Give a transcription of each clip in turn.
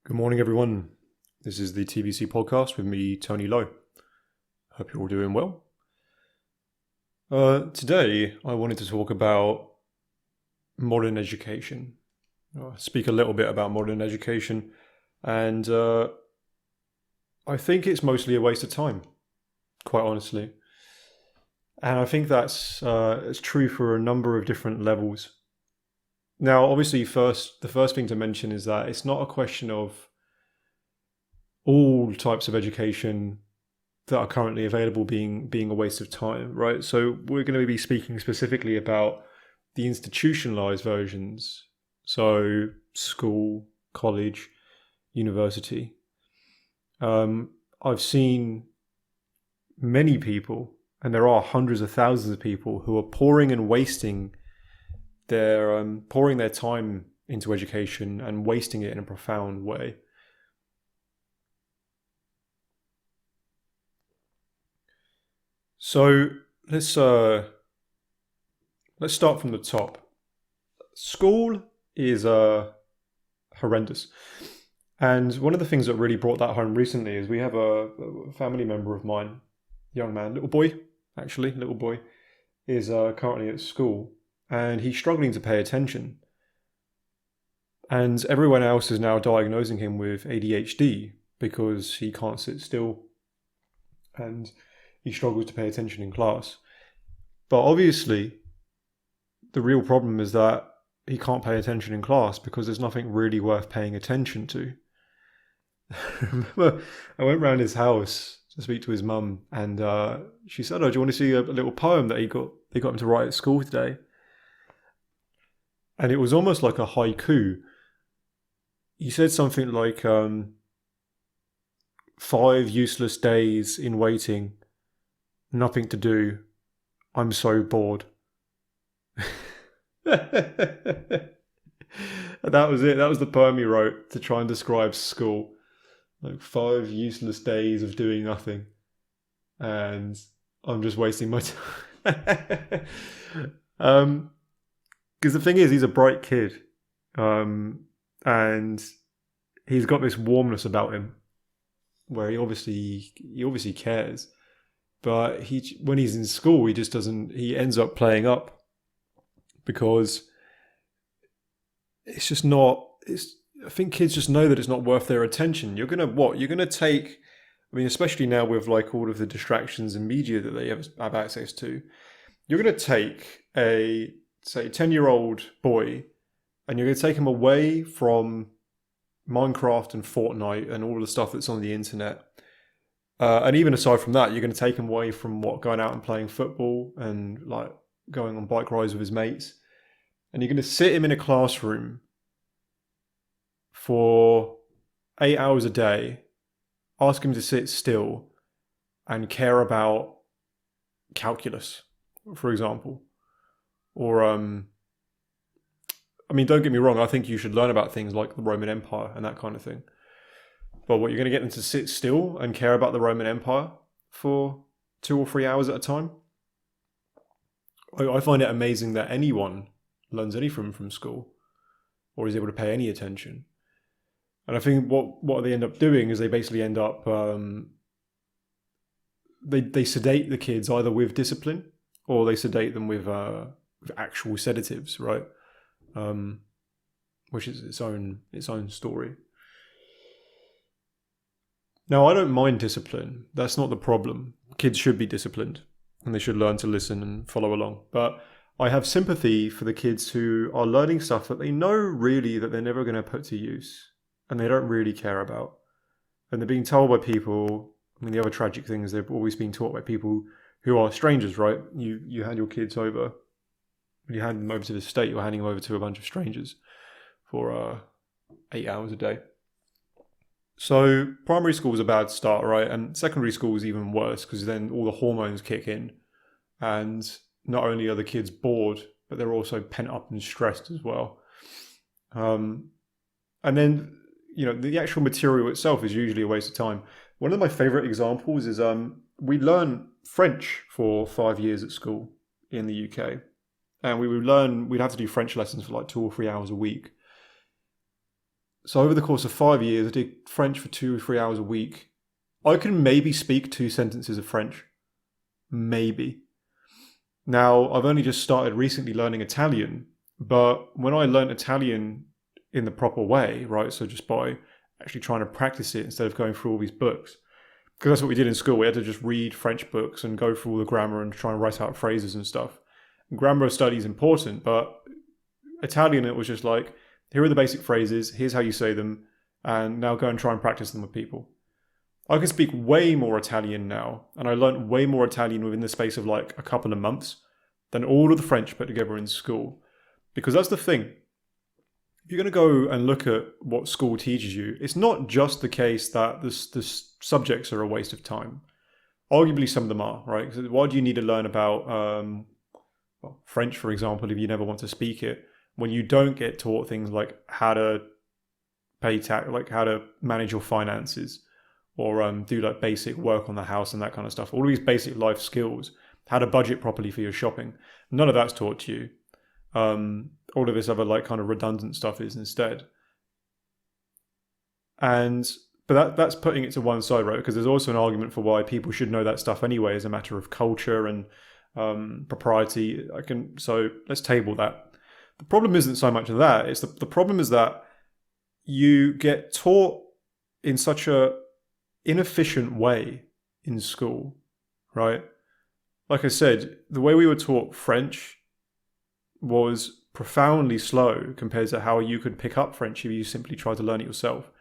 Good morning, everyone. This is the TBC podcast with me, Tony Lowe. Hope you're all doing well. Today, I wanted to talk about modern education. Speak a little bit about modern education, and I think it's mostly a waste of time, quite honestly. And I think it's true for a number of different levels. Now, obviously, the first thing to mention is that it's not a question of all types of education that are currently available being a waste of time, right? So we're going to be speaking specifically about the institutionalized versions. So school, college, university. I've seen many people, and there are hundreds of thousands of people who are pouring their time into education and wasting it in a profound way. So let's start from the top. School is horrendous, and one of the things that really brought that home recently is we have a family member of mine, young man, little boy, is currently at school. And he's struggling to pay attention. And everyone else is now diagnosing him with ADHD because he can't sit still and he struggles to pay attention in class. But obviously, the real problem is that he can't pay attention in class because there's nothing really worth paying attention to. I remember I went round his house to speak to his mum, and she said, "Oh, do you want to see a little poem that they got him to write at school today?" And it was almost like a haiku. He said something like, 5 useless days in waiting, nothing to do, I'm so bored. And that was it. That was the poem he wrote to try and describe school. Like 5 useless days of doing nothing. And I'm just wasting my time. Because the thing is, he's a bright kid, and he's got this warmness about him, where he obviously cares, but when he's in school, he just doesn't. He ends up playing up because it's just not. I think kids just know that it's not worth their attention. You're gonna take. I mean, especially now with like all of the distractions and media that they have access to, you're gonna take a 10-year-old boy, and you're going to take him away from Minecraft and Fortnite and all the stuff that's on the internet. And even aside from that, you're going to take him away from going out and playing football and like going on bike rides with his mates. And you're going to sit him in a classroom for 8 hours a day, ask him to sit still and care about calculus, for example. Or, I mean, don't get me wrong, I think you should learn about things like the Roman Empire and that kind of thing. But what, you're going to get them to sit still and care about the Roman Empire for 2 or 3 hours at a time? I find it amazing that anyone learns anything from school or is able to pay any attention. And I think what they end up doing is they basically end up, they sedate the kids either with discipline or they sedate them with actual sedatives, right? Which is its own story. Now, I don't mind discipline. That's not the problem. Kids should be disciplined and they should learn to listen and follow along. But I have sympathy for the kids who are learning stuff that they know really that they're never going to put to use and they don't really care about. And they're being told by people, I mean, the other tragic thing is they're always being taught by people who are strangers, right? You hand your kids over. When you hand them over to the state, you're handing them over to a bunch of strangers for 8 hours a day. So primary school is a bad start, right? And secondary school is even worse because then all the hormones kick in. And not only are the kids bored, but they're also pent up and stressed as well. And then, the actual material itself is usually a waste of time. One of my favorite examples is we learn French for 5 years at school in the UK. And we'd have to do French lessons for like 2 or 3 hours a week. So over the course of 5 years, I did French for 2 or 3 hours a week. I can maybe speak 2 sentences of French. Maybe. Now, I've only just started recently learning Italian, but when I learned Italian in the proper way, right, so just by actually trying to practice it instead of going through all these books, because that's what we did in school. We had to just read French books and go through all the grammar and try and write out phrases and stuff. And grammar study is important, but Italian, it was just like, here are the basic phrases, here's how you say them, and now go and try and practice them with people. I can speak way more Italian now, and I learned way more Italian within the space of like a couple of months than all of the French put together in school. Because that's the thing. If you're going to go and look at what school teaches you, it's not just the case that the subjects are a waste of time. Arguably, some of them are, right? Because why do you need to learn about French, for example, if you never want to speak it, when you don't get taught things like how to pay tax, like how to manage your finances, or do like basic work on the house and that kind of stuff. All of these basic life skills, how to budget properly for your shopping. None of that's taught to you. All of this other like kind of redundant stuff is instead. But that's putting it to one side, right? Because there's also an argument for why people should know that stuff anyway as a matter of culture and propriety. So let's table that. The problem isn't so much of that. It's the problem is that you get taught in such a inefficient way in school, right? Like I said, the way we were taught French was profoundly slow compared to how you could pick up French if you simply tried to learn it yourself.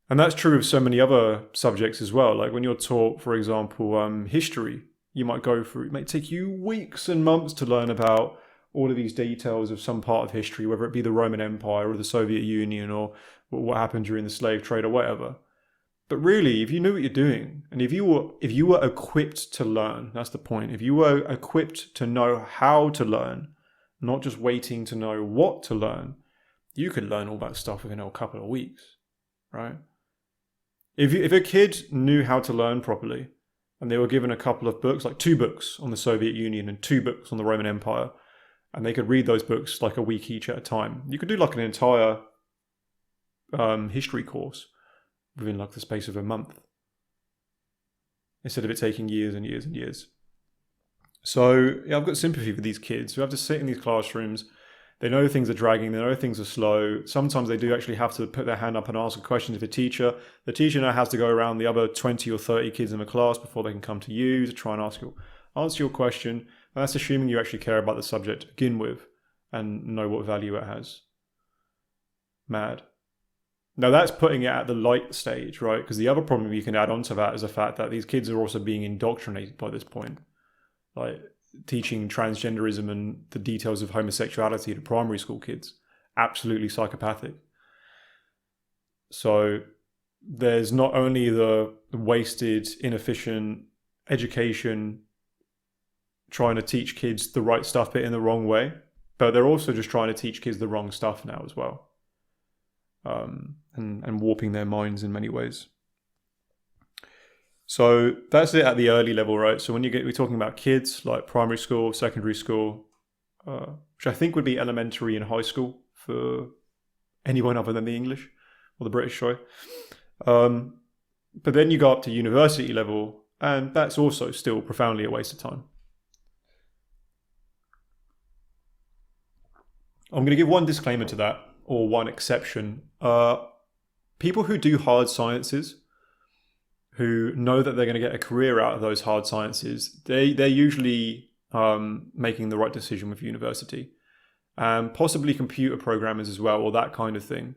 And that's true of so many other subjects as well. Like when you're taught, for example, history, it might take you weeks and months to learn about all of these details of some part of history, whether it be the Roman Empire or the Soviet Union or what happened during the slave trade or whatever. But really, if you knew what you're doing, and if you were equipped to learn, that's the point. If you were equipped to know how to learn, not just waiting to know what to learn, you could learn all that stuff within a couple of weeks, right? If a kid knew how to learn properly, and they were given a couple of books, like 2 books on the Soviet Union and 2 books on the Roman Empire, and they could read those books like a week each at a time, you could do like an entire history course within like the space of a month, instead of it taking years and years and years. So yeah, I've got sympathy for these kids who have to sit in these classrooms. They know things are dragging, they know things are slow. Sometimes they do actually have to put their hand up and ask a question to the teacher. The teacher now has to go around the other 20 or 30 kids in the class before they can come to you to try and answer your question. And that's assuming you actually care about the subject to begin with and know what value it has. Mad. Now that's putting it at the light stage, right? Because the other problem you can add onto that is the fact that these kids are also being indoctrinated by this point. Like teaching transgenderism and the details of homosexuality to primary school kids. Absolutely psychopathic. So there's not only the wasted, inefficient education trying to teach kids the right stuff but in the wrong way, but they're also just trying to teach kids the wrong stuff now as well. And warping their minds in many ways. So that's it at the early level, right? So when we're talking about kids, like primary school, secondary school, which I think would be elementary and high school for anyone other than the English or the British, sorry. But then you go up to university level, and that's also still profoundly a waste of time. I'm going to give one disclaimer to that, or one exception. People who do hard sciences, who know that they're going to get a career out of those hard sciences, they're usually making the right decision with university. Possibly computer programmers as well, or that kind of thing.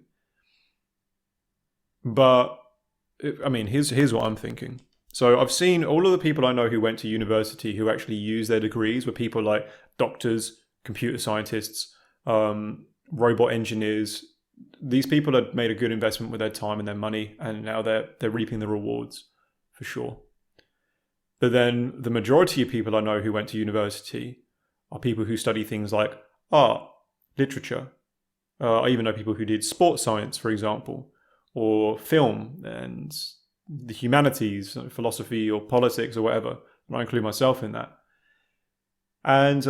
But, I mean, here's what I'm thinking. So I've seen all of the people I know who went to university who actually use their degrees were people like doctors, computer scientists, robot engineers. These people had made a good investment with their time and their money, and now they're reaping the rewards for sure. But then the majority of people I know who went to university are people who study things like art, literature. I even know people who did sports science, for example, or film and the humanities, philosophy or politics or whatever. And I include myself in that. And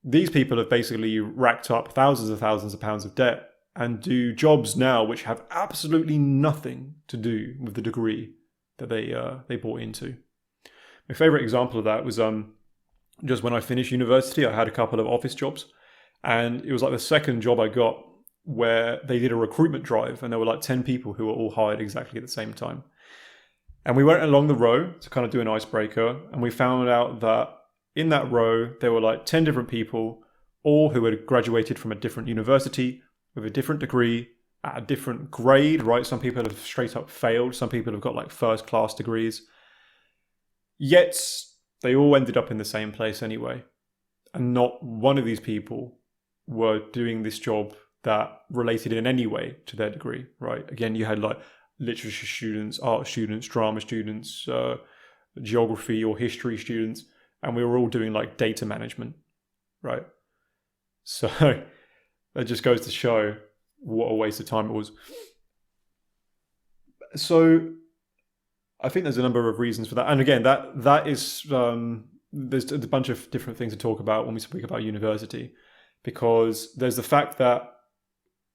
these people have basically racked up thousands of pounds of debt and do jobs now which have absolutely nothing to do with the degree that they bought into. My favorite example of that was just when I finished university, I had a couple of office jobs, and it was like the second job I got where they did a recruitment drive, and there were like 10 people who were all hired exactly at the same time. And we went along the row to kind of do an icebreaker, and we found out that in that row, there were like 10 different people, all who had graduated from a different university with a different degree at a different grade, right? Some people have straight up failed. Some people have got like first class degrees. Yet they all ended up in the same place anyway. And not one of these people were doing this job that related in any way to their degree, right? Again, you had like literature students, art students, drama students, geography or history students, and we were all doing like data management, right? So that just goes to show what a waste of time it was. So I think there's a number of reasons for that. And again, that is, there's a bunch of different things to talk about when we speak about university, because there's the fact that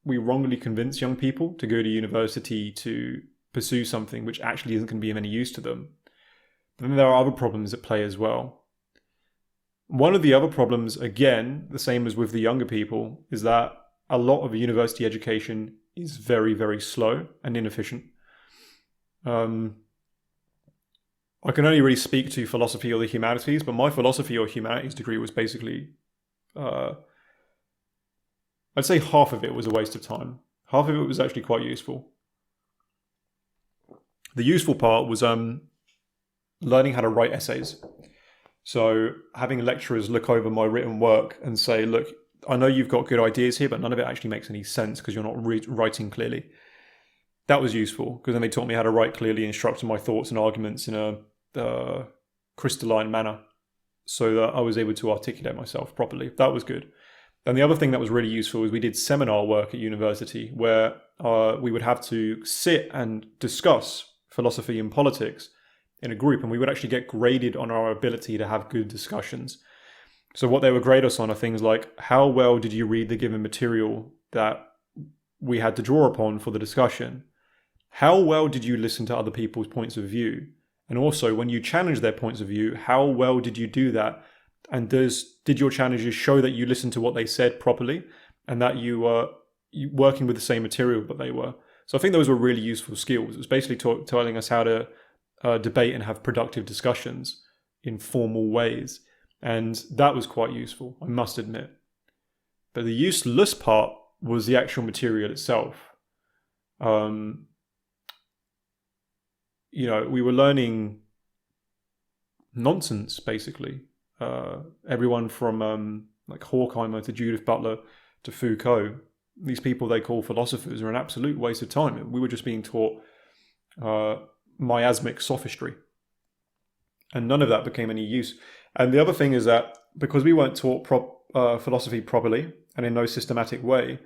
we wrongly convince young people to go to university to pursue something which actually isn't going to be of any use to them. But then there are other problems at play as well. One of the other problems, again, the same as with the younger people, is that a lot of university education is very, very slow and inefficient. I can only really speak to philosophy or the humanities, but my philosophy or humanities degree was basically, I'd say half of it was a waste of time. Half of it was actually quite useful. The useful part was learning how to write essays. So having lecturers look over my written work and say, look, I know you've got good ideas here, but none of it actually makes any sense because you're not writing clearly. That was useful because then they taught me how to write clearly and structure my thoughts and arguments in a crystalline manner so that I was able to articulate myself properly. That was good. And the other thing that was really useful was we did seminar work at university where we would have to sit and discuss philosophy and politics in a group, and we would actually get graded on our ability to have good discussions. So what they would grade us on are things like, how well did you read the given material that we had to draw upon for the discussion? How well did you listen to other people's points of view? And also, when you challenged their points of view, how well did you do that? And did your challenges show that you listened to what they said properly and that you were working with the same material that they were? So I think those were really useful skills. It was basically telling us how to debate and have productive discussions in formal ways. And that was quite useful, I must admit. But the useless part was the actual material itself. We were learning nonsense, basically. Everyone from like Horkheimer to Judith Butler to Foucault, these people they call philosophers, are an absolute waste of time. We were just being taught miasmic sophistry. And none of that became any use. And the other thing is that because we weren't taught philosophy properly and in no systematic way,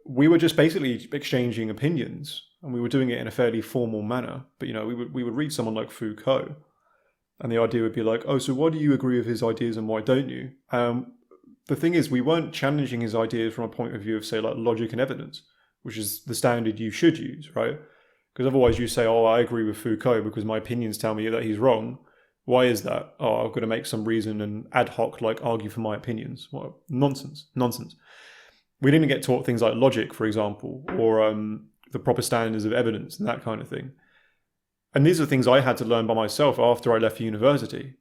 we were just basically exchanging opinions, and we were doing it in a fairly formal manner. But we would read someone like Foucault, and the idea would be like, oh, so why do you agree with his ideas and why don't you? The thing is, we weren't challenging his ideas from a point of view of, say, like logic and evidence, which is the standard you should use, right? Because otherwise you say, oh, I agree with Foucault because my opinions tell me that he's wrong. Why is that? Oh, I've got to make some reason and ad hoc like argue for my opinions. What nonsense. We didn't get taught things like logic, for example, or the proper standards of evidence and that kind of thing. And these are things I had to learn by myself after I left university.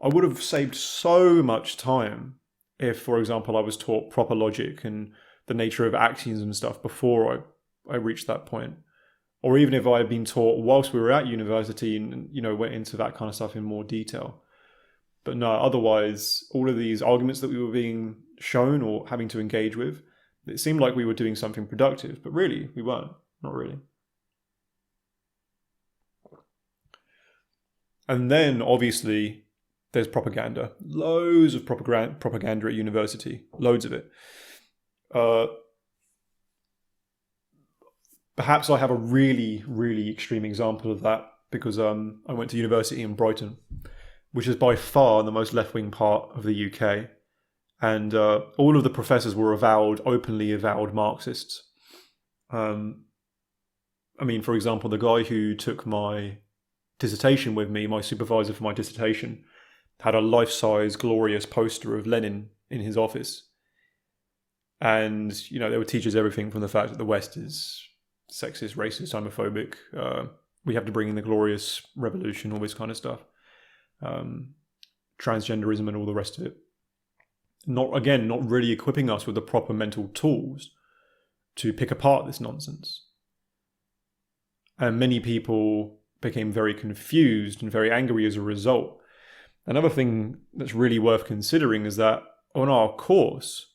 I would have saved so much time if, for example, I was taught proper logic and the nature of axioms and stuff before I reached that point. Or even if I had been taught whilst we were at university and, went into that kind of stuff in more detail. But no, otherwise, all of these arguments that we were being shown or having to engage with, it seemed like we were doing something productive, but really, we weren't. Not really. And then, obviously, there's propaganda. Loads of propaganda at university. Loads of it. Perhaps I have a really, really extreme example of that because I went to university in Brighton, which is by far the most left-wing part of the UK. And all of the professors were openly avowed Marxists. I mean, for example, the guy who took my dissertation with me, my supervisor for my dissertation, had a life-size glorious poster of Lenin in his office. And, they would teach us everything from the fact that the West is sexist, racist, homophobic. We have to bring in the glorious revolution, all this kind of stuff. Transgenderism and all the rest of it. Not really equipping us with the proper mental tools to pick apart this nonsense. And many people became very confused and very angry as a result. Another thing that's really worth considering is that on our course,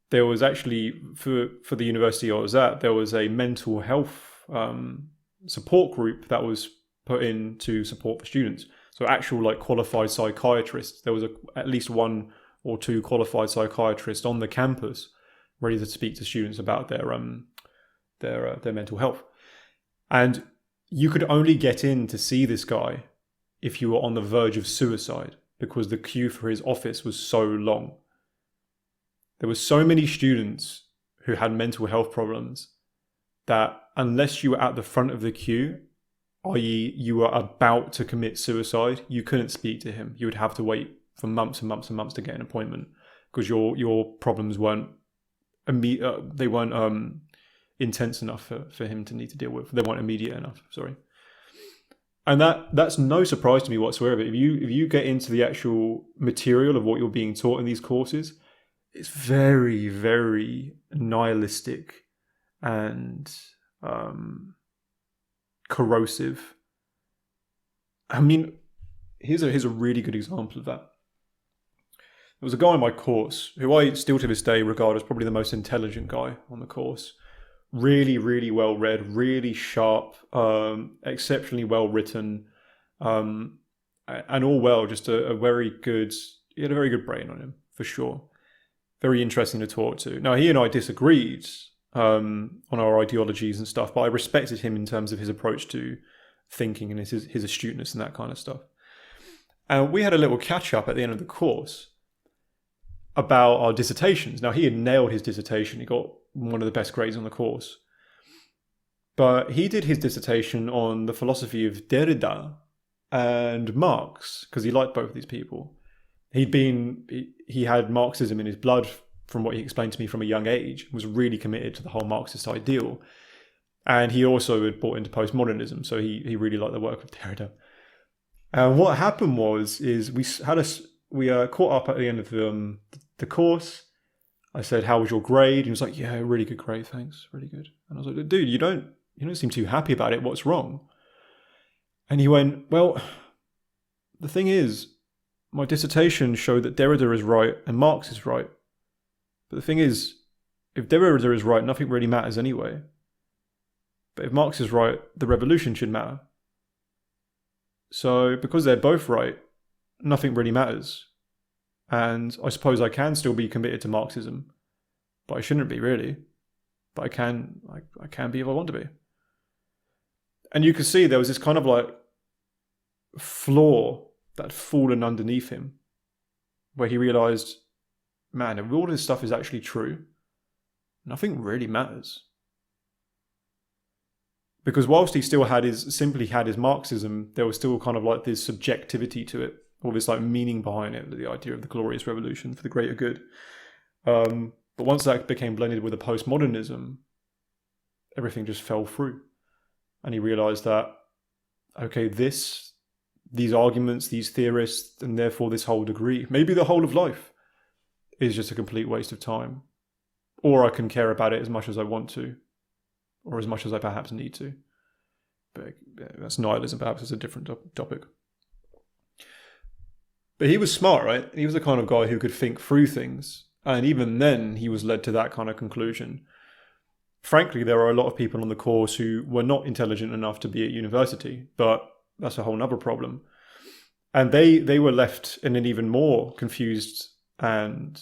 there was actually, for the university I was at, there was a mental health support group that was put in to support the students. So actual qualified psychiatrists. There was at least one or two qualified psychiatrists on the campus ready to speak to students about their mental health. And you could only get in to see this guy if you were on the verge of suicide, because the queue for his office was so long. There were so many students who had mental health problems that unless you were at the front of the queue, i.e. you were about to commit suicide, you couldn't speak to him. You would have to wait for months and months and months to get an appointment because your problems weren't intense enough for him to need to deal with. They weren't immediate enough, sorry. And that's no surprise to me whatsoever. If you get into the actual material of what you're being taught in these courses, it's very, very nihilistic and corrosive. I mean, here's a really good example of that. There was a guy on my course who I still to this day regard as probably the most intelligent guy on the course. Really, really well read, really sharp, exceptionally well written, and all well. Just a very good. He had a very good brain on him for sure. Very interesting to talk to. Now he and I disagreed on our ideologies and stuff, but I respected him in terms of his approach to thinking and his astuteness and that kind of stuff. And we had a little catch up at the end of the course about our dissertations. Now he had nailed his dissertation. He got one of the best grades on the course. But he did his dissertation on the philosophy of Derrida and Marx, because he liked both of these people. He had Marxism in his blood from what he explained to me from a young age, was really committed to the whole Marxist ideal. And he also had bought into postmodernism, so he really liked the work of Derrida. And what happened is we caught up at the end of the course. I said, "How was your grade?" And he was like, "Yeah, really good grade, thanks, really good." And I was like, "Dude, you don't seem too happy about it. What's wrong?" And he went, "Well, the thing is, my dissertation showed that Derrida is right and Marx is right. But the thing is, if Derrida is right, nothing really matters anyway. But if Marx is right, the revolution should matter. So because they're both right, nothing really matters. And I suppose I can still be committed to Marxism, but I shouldn't be really. But I can be if I want to be." And you could see there was this kind of flaw that had fallen underneath him, where he realized, man, if all this stuff is actually true, nothing really matters. Because whilst he still simply had his Marxism, there was still kind of this subjectivity to it, all this meaning behind it, the idea of the glorious revolution for the greater good. But once that became blended with the postmodernism, everything just fell through. And he realized that, okay, these arguments, these theorists, and therefore this whole degree, maybe the whole of life, is just a complete waste of time. Or I can care about it as much as I want to, or as much as I perhaps need to. But that's nihilism, perhaps it's a different topic. But he was smart, right? He was the kind of guy who could think through things. And even then, he was led to that kind of conclusion. Frankly, there are a lot of people on the course who were not intelligent enough to be at university, but that's a whole nother problem. And they were left in an even more confused and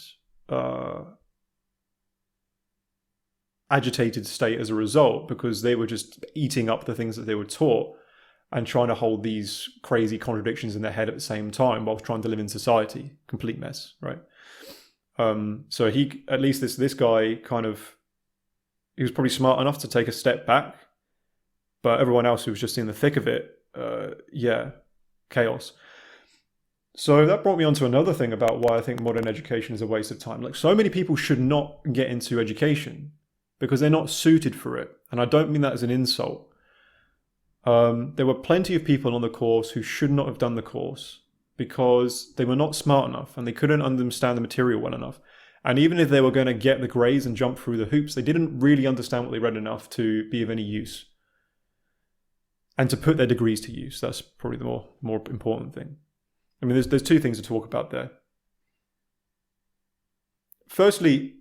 agitated state as a result, because they were just eating up the things that they were taught and trying to hold these crazy contradictions in their head at the same time while trying to live in society. Complete mess, right? So at least this guy he was probably smart enough to take a step back, but everyone else who was just in the thick of it, chaos. So that brought me on to another thing about why I think modern education is a waste of time. Like, so many people should not get into education because they're not suited for it. And I don't mean that as an insult. There were plenty of people on the course who should not have done the course because they were not smart enough and they couldn't understand the material well enough. And even if they were going to get the grades and jump through the hoops, they didn't really understand what they read enough to be of any use and to put their degrees to use. That's probably the more important thing. I mean, there's two things to talk about there. Firstly,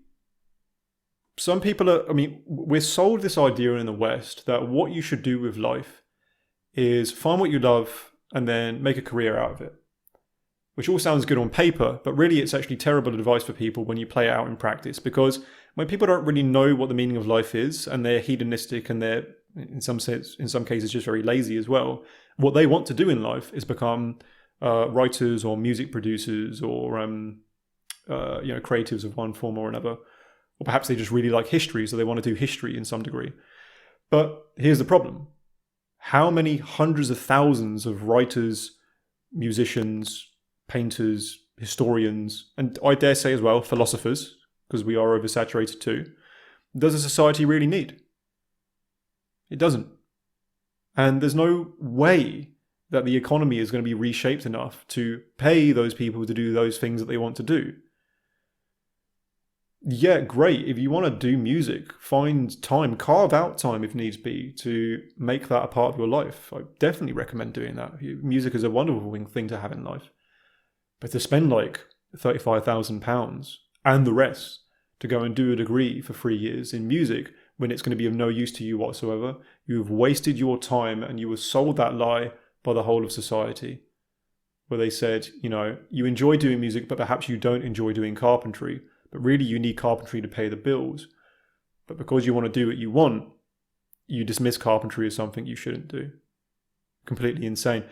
some people we're sold this idea in the West that what you should do with life is find what you love and then make a career out of it, which all sounds good on paper, but really it's actually terrible advice for people when you play it out in practice, because when people don't really know what the meaning of life is and they're hedonistic and they're in some cases just very lazy as well, what they want to do in life is become writers or music producers or creatives of one form or another, or perhaps they just really like history, so they want to do history in some degree. But here's the problem: how many hundreds of thousands of writers, musicians, painters, historians, and I dare say as well philosophers, because we are oversaturated too, does a society really need? It doesn't. And there's no way that the economy is going to be reshaped enough to pay those people to do those things that they want to do. Yeah, great. If you want to do music, find time, carve out time if needs be to make that a part of your life. I definitely recommend doing that. Music is a wonderful thing to have in life. But to spend like £35,000 and the rest to go and do a degree for 3 years in music when it's going to be of no use to you whatsoever, you've wasted your time and you were sold that lie by the whole of society, where they said, you enjoy doing music, but perhaps you don't enjoy doing carpentry, but really you need carpentry to pay the bills. But because you want to do what you want, you dismiss carpentry as something you shouldn't do. Completely insane.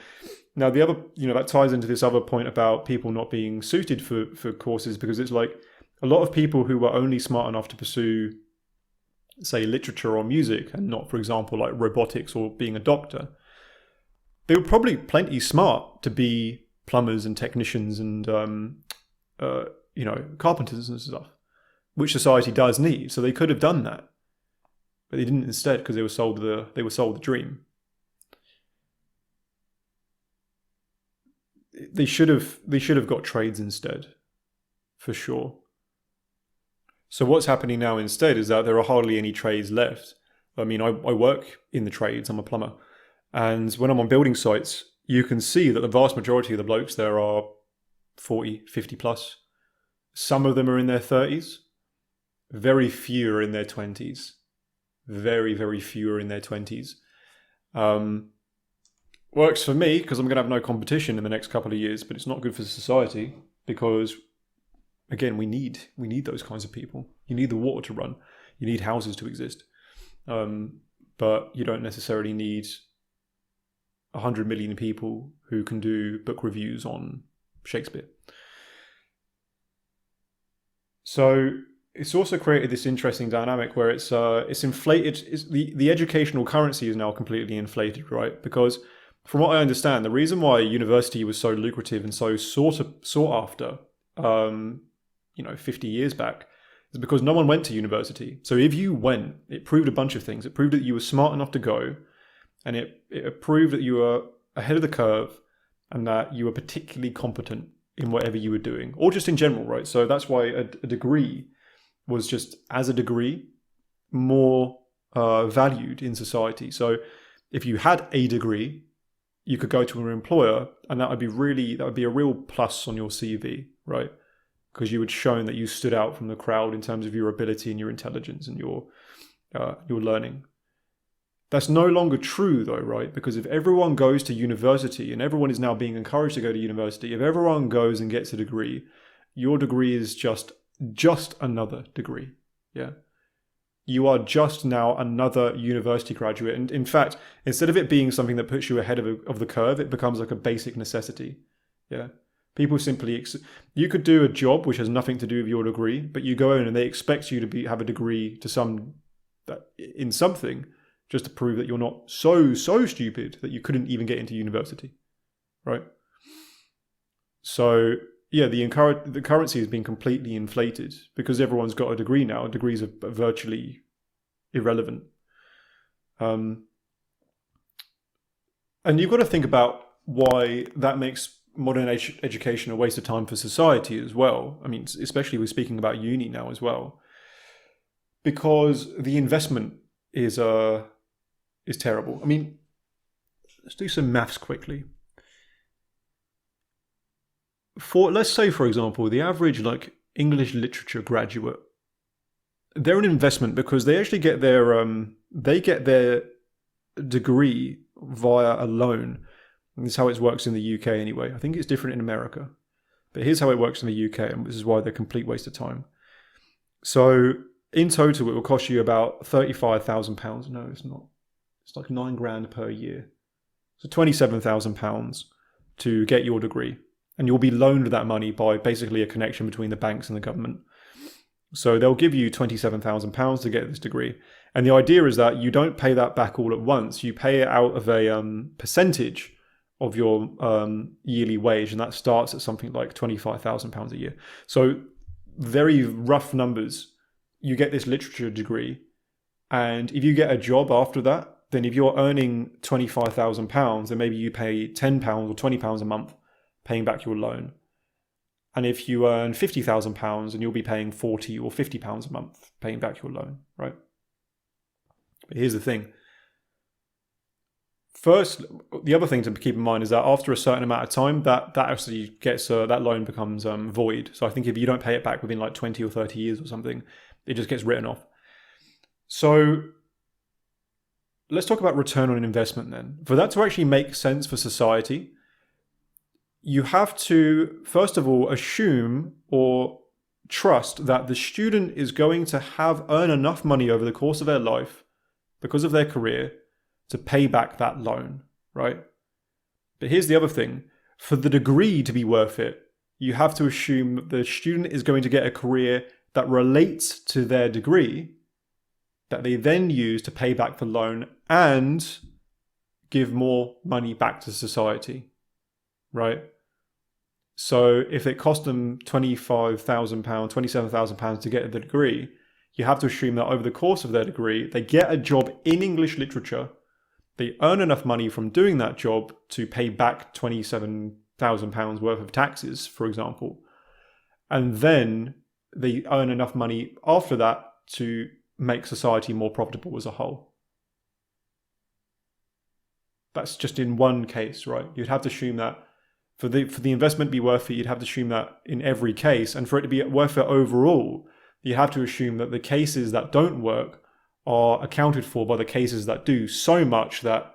Now, the other, that ties into this other point about people not being suited for courses, because it's like a lot of people who were only smart enough to pursue, say, literature or music and not, for example, like robotics or being a doctor, they were probably plenty smart to be plumbers and technicians and, carpenters and stuff, which society does need. So they could have done that, but they didn't instead because they were sold the dream. They should have got trades instead, for sure. So what's happening now instead is that there are hardly any trades left. I mean, I work in the trades. I'm a plumber. And when I'm on building sites, you can see that the vast majority of the blokes there are 40, 50 plus. Some of them are in their 30s. Very few are in their 20s. Very, very few are in their 20s. Works for me because I'm going to have no competition in the next couple of years, but it's not good for society because, again, we need those kinds of people. You need the water to run. You need houses to exist. But you don't necessarily need 100 million people who can do book reviews on Shakespeare. So it's also created this interesting dynamic where it's inflated. The educational currency is now completely inflated, right? Because from what I understand, the reason why university was so lucrative and so sought after, 50 years back, is because no one went to university. So if you went, it proved a bunch of things. It proved that you were smart enough to go, and it proved that you were ahead of the curve and that you were particularly competent in whatever you were doing, or just in general, right? So that's why a degree was just, as a degree, more valued in society. So if you had a degree, you could go to an employer, and that would be a real plus on your CV, right? Because you had shown that you stood out from the crowd in terms of your ability and your intelligence and your learning. That's no longer true though, right? Because if everyone goes to university, and everyone is now being encouraged to go to university, if everyone goes and gets a degree, your degree is just another degree. Yeah. You are just now another university graduate. And in fact, instead of it being something that puts you ahead of the curve, it becomes like a basic necessity. Yeah. People simply, you could do a job which has nothing to do with your degree, but you go in and they expect you to have a degree in something, just to prove that you're not so stupid that you couldn't even get into university, right? So yeah, the currency has been completely inflated because everyone's got a degree now. Degrees are virtually irrelevant. And you've got to think about why that makes modern education a waste of time for society as well. I mean, especially we're speaking about uni now as well, because the investment is terrible. I mean, let's do some maths quickly. Let's say, for example, the average English literature graduate, they're an investment because they actually get their degree via a loan. And this is how it works in the UK anyway. I think it's different in America, but here's how it works in the UK, and this is why they're a complete waste of time. So in total, it will cost you about £35,000. No, it's not. It's like £9,000 per year. So £27,000 to get your degree. And you'll be loaned that money by basically a connection between the banks and the government. So they'll give you £27,000 to get this degree. And the idea is that you don't pay that back all at once. You pay it out of a percentage of your yearly wage. And that starts at something like £25,000 a year. So very rough numbers, you get this literature degree. And if you get a job after that, then if you're earning £25,000, then maybe you pay £10 or £20 a month paying back your loan. And if you earn £50,000, then you'll be paying £40 or £50 a month paying back your loan, right? But here's the thing. First, the other thing to keep in mind is that after a certain amount of time, that actually gets that loan becomes void. So I think if you don't pay it back within like 20 or 30 years or something, it just gets written off. So let's talk about return on investment then. For that to actually make sense for society, you have to, first of all, assume or trust that the student is going to earn enough money over the course of their life because of their career to pay back that loan, right? But here's the other thing. For the degree to be worth it, you have to assume that the student is going to get a career that relates to their degree that they then use to pay back the loan and give more money back to society, right? So if it cost them £25,000, £27,000 to get the degree, you have to assume that over the course of their degree, they get a job in English literature, they earn enough money from doing that job to pay back £27,000 worth of taxes, for example, and then they earn enough money after that to make society more profitable as a whole. That's just in one case, right? You'd have to assume that for the investment to be worth it, you'd have to assume that in every case, and for it to be worth it overall, you have to assume that the cases that don't work are accounted for by the cases that do, so much that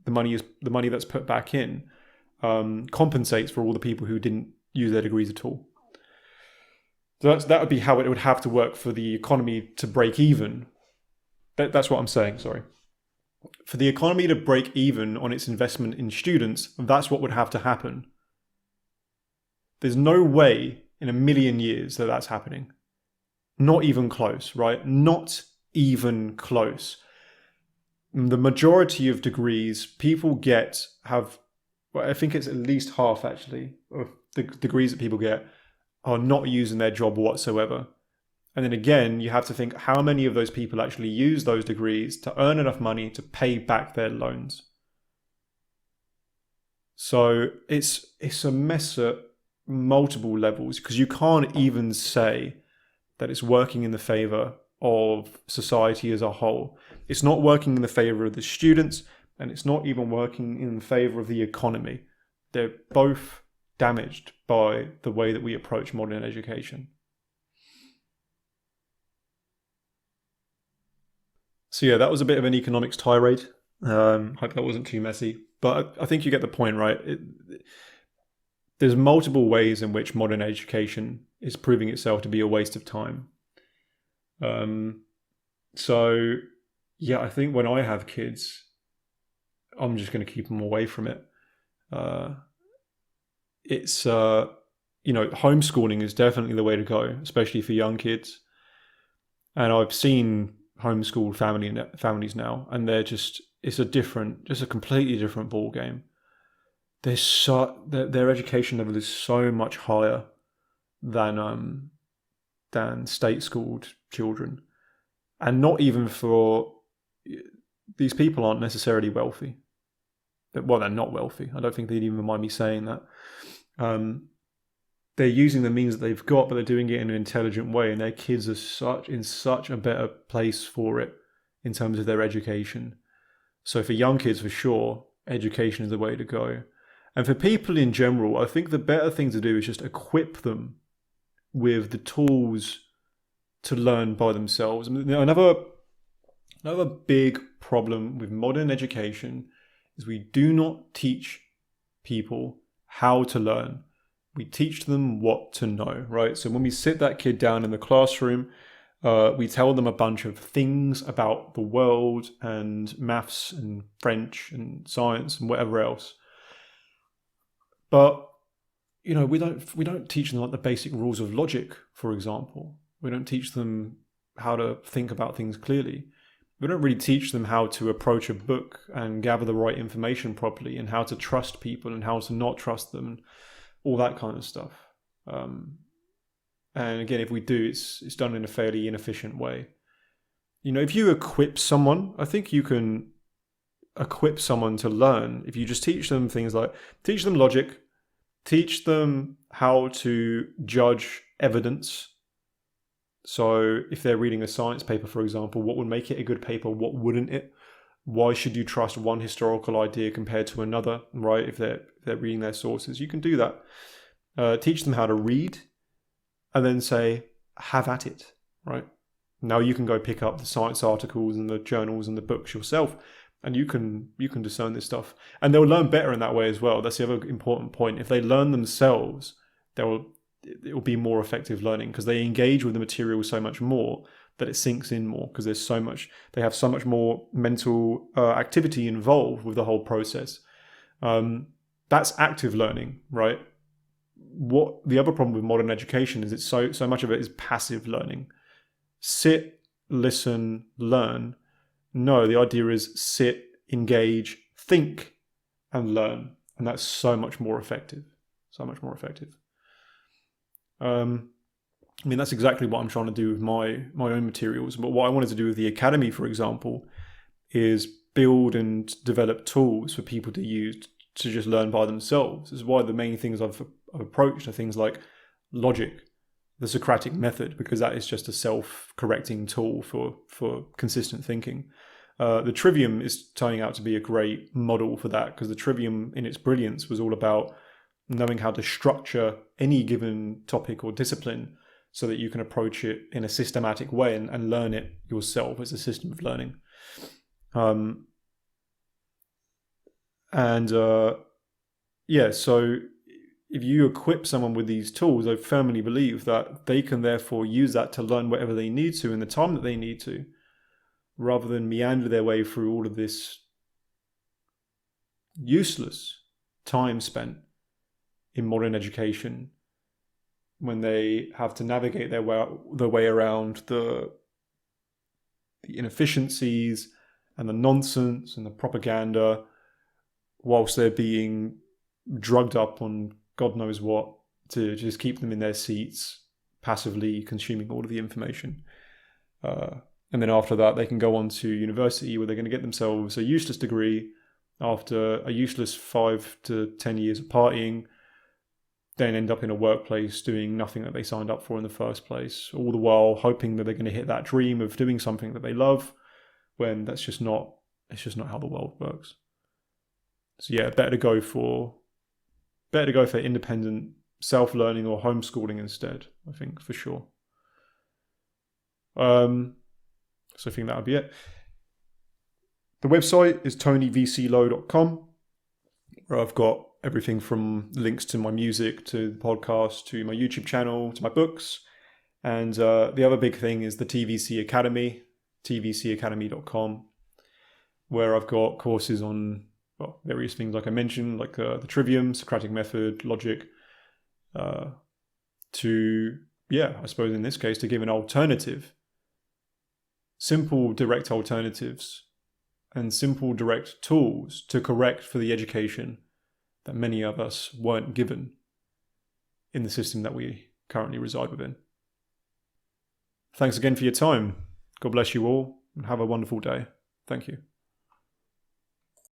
the money that's put back in compensates for all the people who didn't use their degrees at all. So that would be how it would have to work for the economy to break even. That's what I'm saying, sorry. For the economy to break even on its investment in students, that's what would have to happen. There's no way in a million years that that's happening. Not even close, right? Not even close. The majority of degrees people I think it's at least half actually, of the degrees that people get are not using their job whatsoever. And then again, you have to think how many of those people actually use those degrees to earn enough money to pay back their loans. So it's a mess at multiple levels because you can't even say that it's working in the favor of society as a whole. It's not working in the favor of the students, and it's not even working in favor of the economy. They're both damaged by the way that we approach modern education. So yeah, that was a bit of an economics tirade. Hope that wasn't too messy, but I think you get the point, right? There's multiple ways in which modern education is proving itself to be a waste of time. So yeah, I think when I have kids, I'm just going to keep them away from it. it's homeschooling is definitely the way to go, especially for young kids. And I've seen homeschooled families now, and it's a completely different ball game. Their education level is so much higher than state schooled children, and not even for these people aren't necessarily wealthy. Well, they're not wealthy. I don't think they'd even mind me saying that. They're using the means that they've got, but they're doing it in an intelligent way, and their kids are in such a better place for it in terms of their education. So for young kids, for sure, education is the way to go. And for people in general, I think the better thing to do is just equip them with the tools to learn by themselves. I mean, another big problem with modern education is we do not teach people how to learn. We teach them what to know, right? So when we sit that kid down in the classroom, we tell them a bunch of things about the world and maths and French and science and whatever else. But we don't teach them like the basic rules of logic, for example. We don't teach them how to think about things clearly. We don't really teach them how to approach a book and gather the right information properly, and how to trust people and how to not trust them, and all that kind of stuff. And again, if we do, it's done in a fairly inefficient way. If you equip someone, I think you can equip someone to learn if you just teach them things like teach them logic, teach them how to judge evidence. So if they're reading a science paper, for example, what would make it a good paper? What wouldn't it? Why should you trust one historical idea compared to another, right? If they're reading their sources, you can do that. Teach them how to read, and then say, have at it, right? Now you can go pick up the science articles and the journals and the books yourself, and you can discern this stuff. And they'll learn better in that way as well. That's the other important point. If they learn themselves, it will be more effective learning, because they engage with the material so much more that it sinks in more, because they have so much more mental activity involved with the whole process. That's active learning, right? What the other problem with modern education is, it's so much of it is passive learning. Sit, listen, learn. No, the idea is sit, engage, think, and learn, and that's so much more effective. So much more effective. That's exactly what I'm trying to do with my own materials. But what I wanted to do with the Academy, for example, is build and develop tools for people to use to just learn by themselves. This is why the main things I've approached are things like logic, the Socratic method, because that is just a self-correcting tool for consistent thinking. The Trivium is turning out to be a great model for that, because the Trivium in its brilliance was all about knowing how to structure any given topic or discipline so that you can approach it in a systematic way and learn it yourself as a system of learning. So if you equip someone with these tools, I firmly believe that they can therefore use that to learn whatever they need to in the time that they need to, rather than meander their way through all of this useless time spent in modern education, when they have to navigate their way around the inefficiencies and the nonsense and the propaganda, whilst they're being drugged up on God knows what to just keep them in their seats, passively consuming all of the information. And then after that, they can go on to university, where they're going to get themselves a useless degree after a useless 5 to 10 years of partying, then end up in a workplace doing nothing that they signed up for in the first place, all the while hoping that they're going to hit that dream of doing something that they love, when it's just not how the world works. So yeah, better to go for independent self-learning or homeschooling instead, I think, for sure. So I think that would be it. The website is tonyvclow.com, where I've got everything from links to my music, to the podcast, to my YouTube channel, to my books. And the other big thing is the TVC Academy, tvcacademy.com, where I've got courses on various things like I mentioned, like the Trivium, Socratic method, logic, to, I suppose in this case, to give an alternative, simple, direct alternatives and simple, direct tools to correct for the education that many of us weren't given in the system that we currently reside within. Thanks again for your time. God bless you all and have a wonderful day. Thank you.